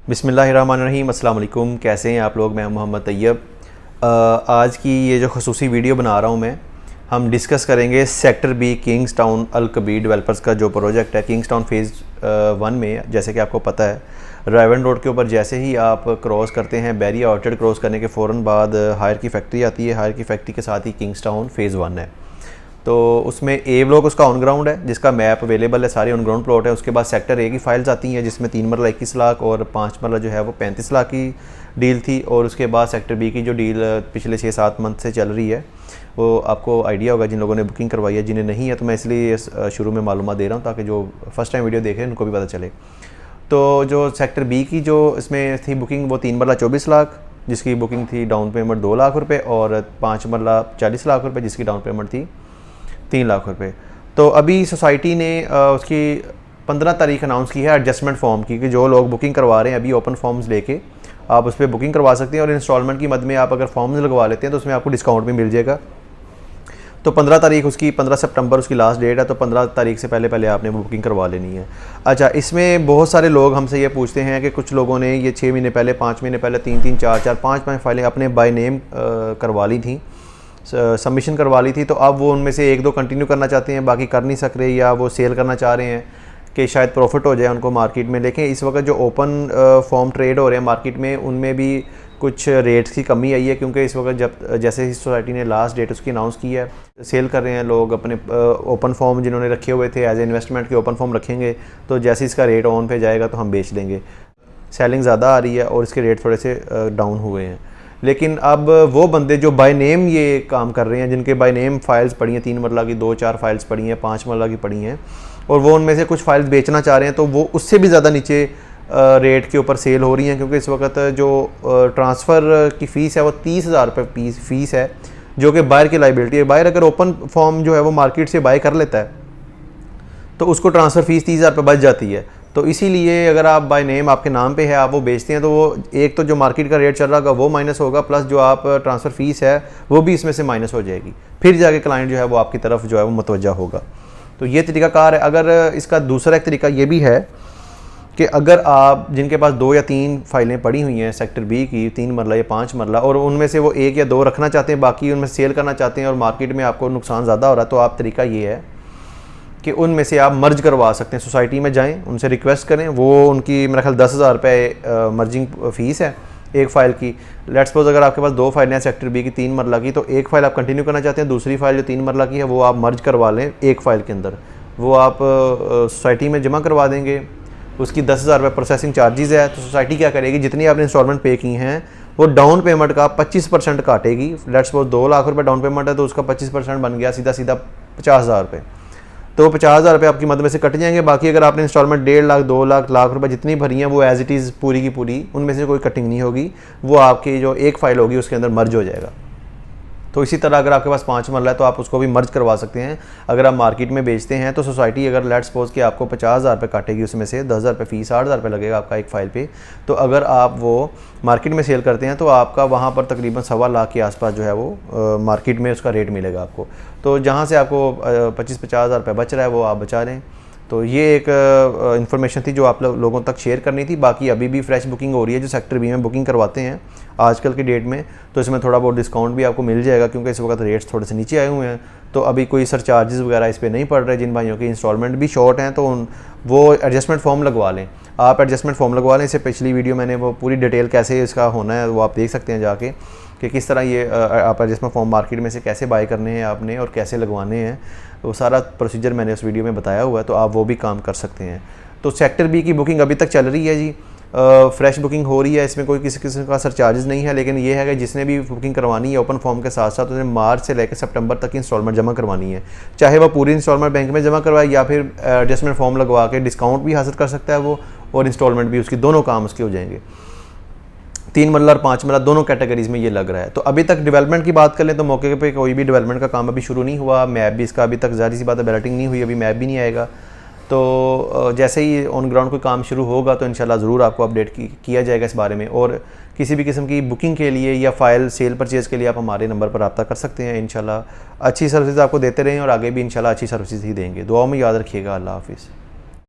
बिस्मिल्लाहिर्रहमानिर्रहीम, अस्सलाम वालेकुम। कैसे हैं आप लोग? मैं मोहम्मद तैयब। आज की ये जो खसूसी वीडियो बना रहा हूँ मैं, हम डिस्कस करेंगे सेक्टर बी किंग्स टाउन अल कबीर डेवलपर्स का जो प्रोजेक्ट है किंग्स टाउन फ़ेज़ 1 में। जैसे कि आपको पता है, रायवन रोड के ऊपर जैसे ही आप क्रॉस करते हैं, बैरिया ऑर्चर्ड क्रॉस करने के फ़ौरन बाद हायर की फैक्ट्री आती है। हायर की फैक्ट्री के साथ ही किंग्स टाउन फ़ेज़ 1 है। तो उसमें ए ब्लॉक उसका ऑन ग्राउंड है, जिसका मैप अवेलेबल है, सारे ऑन ग्राउंड प्लॉट है। उसके बाद सेक्टर ए की फाइल्स आती हैं, जिसमें 3 मरला 21 लाख और 5 मरला जो है वो 35 लाख की डील थी। और उसके बाद सेक्टर बी की जो डील पिछले 6-7 मंथ से चल रही है, वो आपको आइडिया होगा जिन लोगों ने बुकिंग करवाई है। जिन्हें नहीं है तो मैं इसलिए शुरू में मालूमात दे रहा हूँ, ताकि जो फर्स्ट टाइम वीडियो देखें उनको भी पता चले। तो जो सेक्टर बी की जो इसमें थी बुकिंग, वो 3 मरला 24 लाख, जिसकी बुकिंग थी डाउन पेमेंट 2 लाख रुपये, और 5 मरला 40 लाख रुपये, जिसकी डाउन पेमेंट थी 3 लाख रुपए। तो अभी सोसाइटी ने उसकी 15 तारीख अनाउंस की है एडजस्टमेंट फॉर्म की, कि जो लोग बुकिंग करवा रहे हैं अभी ओपन फॉर्म्स लेके आप उस पर बुकिंग करवा सकते हैं। और इंस्टॉलमेंट की मद में आप अगर फॉर्म्स लगवा लेते हैं तो उसमें आपको डिस्काउंट भी मिल जाएगा। तो 15 तारीख उसकी 15 सितंबर उसकी लास्ट डेट है, तो 15 तारीख से पहले पहले आपने बुकिंग करवा लेनी है। अच्छा, इसमें बहुत सारे लोग हमसे ये पूछते हैं कि कुछ लोगों ने ये 6 महीने पहले, 5 महीने पहले 3-3, 4-4, 5-5 फाइलें अपने बाय नेम करवा ली थी, सबमिशन करवा ली थी। तो अब वो उनमें से 1-2 कंटिन्यू करना चाहते हैं, बाकी कर नहीं सक रहे, या वो सेल करना चाह रहे हैं कि शायद प्रॉफिट हो जाए उनको मार्केट में। लेकिन इस वक्त जो ओपन फॉर्म ट्रेड हो रहे हैं मार्केट में, उनमें भी कुछ रेट्स की कमी आई है, क्योंकि इस वक्त जब जैसे ही सोसाइटी ने लास्ट डेट उसकी अनाउंस की है, सेल कर रहे हैं लोग अपने ओपन फॉर्म जिन्होंने रखे हुए थे एज ए इन्वेस्टमेंट के ओपन फॉर्म रखेंगे। तो जैसे इसका रेट ऑन पे जाएगा तो हम बेच देंगे। सेलिंग ज़्यादा आ रही है और इसके रेट थोड़े से डाउन हुए हैं। लेकिन अब वो बंदे जो बाय नेम ये काम कर रहे हैं, जिनके बाय नेम फाइल्स पड़ी हैं, 3 मरला की 2-4 फाइल्स पड़ी हैं, 5 मरला की पड़ी हैं, और वो उनमें से कुछ फाइल्स बेचना चाह रहे हैं, तो वो उससे भी ज़्यादा नीचे रेट के ऊपर सेल हो रही हैं। क्योंकि इस वक्त जो ट्रांसफ़र की फ़ीस है वो 30,000 रुपये फ़ीस है, जो कि बायर की लाइबिलिटी है। बायर अगर ओपन फॉर्म जो है वो मार्केट से बाय कर लेता है तो उसको ट्रांसफ़र फ़ीस 30,000 रुपये बच जाती है। तो इसीलिए अगर आप बाय नेम आपके नाम पे है, आप वो बेचते हैं, तो वो एक तो जो मार्केट का रेट चल रहा होगा वो माइनस होगा, प्लस जो आप ट्रांसफ़र फ़ीस है वो भी इसमें से माइनस हो जाएगी। फिर जाके क्लाइंट जो है वो आपकी तरफ जो है वो मुतवज्जा होगा। तो ये तरीक़ाकार है। अगर इसका दूसरा एक तरीका ये भी है कि अगर आप जिनके पास 2 या 3 फाइलें पड़ी हुई हैं सेक्टर बी की, 3 मरला या 5 मरला, और उनमें से वो 1 या 2 रखना चाहते हैं, बाकी उनमें सेल करना चाहते हैं, और मार्केट में आपको नुकसान ज़्यादा हो रहा है, तो आप तरीका ये है कि उनमें से आप मर्ज करवा सकते हैं। सोसाइटी में जाएं, उनसे रिक्वेस्ट करें, वो उनकी मेरा ख्याल 10,000 रुपये मर्जिंग फ़ीस है एक फ़ाइल की। लेट्स सपोज अगर आपके पास 2 फाइलें हैं सेक्टर बी की 3 मरला की, तो एक फ़ाइल आप कंटिन्यू करना चाहते हैं, दूसरी फ़ाइल जो 3 मरला की है वो आप मर्ज करवा लें एक फ़ाइल के अंदर। वो आप सोसाइटी में जमा करवा देंगे, उसकी 10,000 रुपये प्रोसेसिंग चार्जेज़ है। तो सोसाइटी क्या करेगी, जितनी आपने इंस्टॉलमेंट पे की हैं वो डाउन पेमेंट का 25% काटेगी। लेट्स सपोज 2 लाख रुपये डाउन पेमेंट है, तो उसका 25% बन गया सीधा सीधा 50,000 रुपये। तो 50,000 रुपये आपकी मद में से कट जाएंगे। बाकी अगर आपने इंस्टॉलमेंट 1.5 लाख 2 लाख रुपए जितनी भरी हैं, वो एज इट इज़ पूरी की पूरी, उनमें से कोई कटिंग नहीं होगी। वो आपकी जो एक फ़ाइल होगी उसके अंदर मर्ज हो जाएगा। तो इसी तरह अगर आपके पास 5 मरला है तो आप उसको भी मर्ज करवा सकते हैं। अगर आप मार्केट में बेचते हैं तो सोसाइटी अगर लेट्स सपोज कि आपको 50,000 रुपये काटेगी, उसमें से 10,000 रुपये फ़ीस, 8,000 रुपये लगेगा आपका एक फ़ाइल पे। तो अगर आप वो मार्केट में सेल करते हैं तो आपका वहाँ पर तकरीबन 1.25 लाख के आसपास जो है वो मार्केट में उसका रेट मिलेगा आपको। तो जहाँ से आपको 25-50,000 रुपये बच रहा है वो आप बचा लें। तो ये एक इन्फॉर्मेशन थी जो आप लोगों तक शेयर करनी थी। बाकी अभी भी फ्रेश बुकिंग हो रही है, जो सेक्टर बी में बुकिंग करवाते हैं आजकल की डेट में, तो इसमें थोड़ा बहुत डिस्काउंट भी आपको मिल जाएगा, क्योंकि इस वक्त रेट्स थोड़े से नीचे आए हुए हैं। तो अभी कोई सरचार्जेस वगैरह इस पर नहीं पड़ रहे। जिन भाइयों की इंस्टॉलमेंट भी शॉर्ट हैं तो वो एडजस्टमेंट फॉर्म लगवा लें। आप एडजस्टमेंट फॉर्म लगवा लें। इससे पिछली वीडियो मैंने वो पूरी डिटेल कैसे इसका होना है वो आप देख सकते हैं जाके, कि किस तरह ये आप एडजस्टमेंट फॉर्म मार्केट में से कैसे बाय करने हैं आपने और कैसे लगवाने हैं। वो सारा प्रोसीजर मैंने उस वीडियो में बताया हुआ है, तो आप वो भी काम कर सकते हैं। तो सेक्टर बी की बुकिंग अभी तक चल रही है जी, फ्रेश बुकिंग हो रही है। इसमें कोई किसी किस्म का सरचार्जेस नहीं है। लेकिन ये है कि जिसने भी बुकिंग करवानी है ओपन फॉर्म के साथ साथ, उसने मार्च से लेकर सितंबर तक की इंस्टॉलमेंट जमा करवानी है। चाहे वह पूरी इंस्टॉलमेंट बैंक में जमा करवाए या फिर एडजस्टमेंट फॉर्म लगवा के डिस्काउंट भी हासिल कर सकता है वो, और इंस्टॉलमेंट भी उसकी, दोनों काम उसके हो जाएंगे। 3 मरला और 5 मरला दोनों कैटेगरीज़ में ये लग रहा है। तो अभी तक डेवलपमेंट की बात कर लें तो मौके पे कोई भी डेवलपमेंट का काम अभी शुरू नहीं हुआ। मैप भी इसका अभी तक ज़ाहिर सी बात है बैलेटिंग नहीं हुई, अभी मैप भी नहीं आएगा। तो जैसे ही ऑन ग्राउंड कोई काम शुरू होगा तो इंशाल्लाह ज़रूर आपको अपडेट किया जाएगा इस बारे में। और किसी भी किस्म की बुकिंग के लिए या फ़ाइल सेल परचेज़ के लिए आप हमारे नंबर पर रब्ता कर सकते हैं। इंशाल्लाह अच्छी सर्विस आपको देते रहें और आगे भी इंशाल्लाह अच्छी सर्विस ही देंगे। दुआ में याद रखिएगा। अल्लाह हाफ़िज़।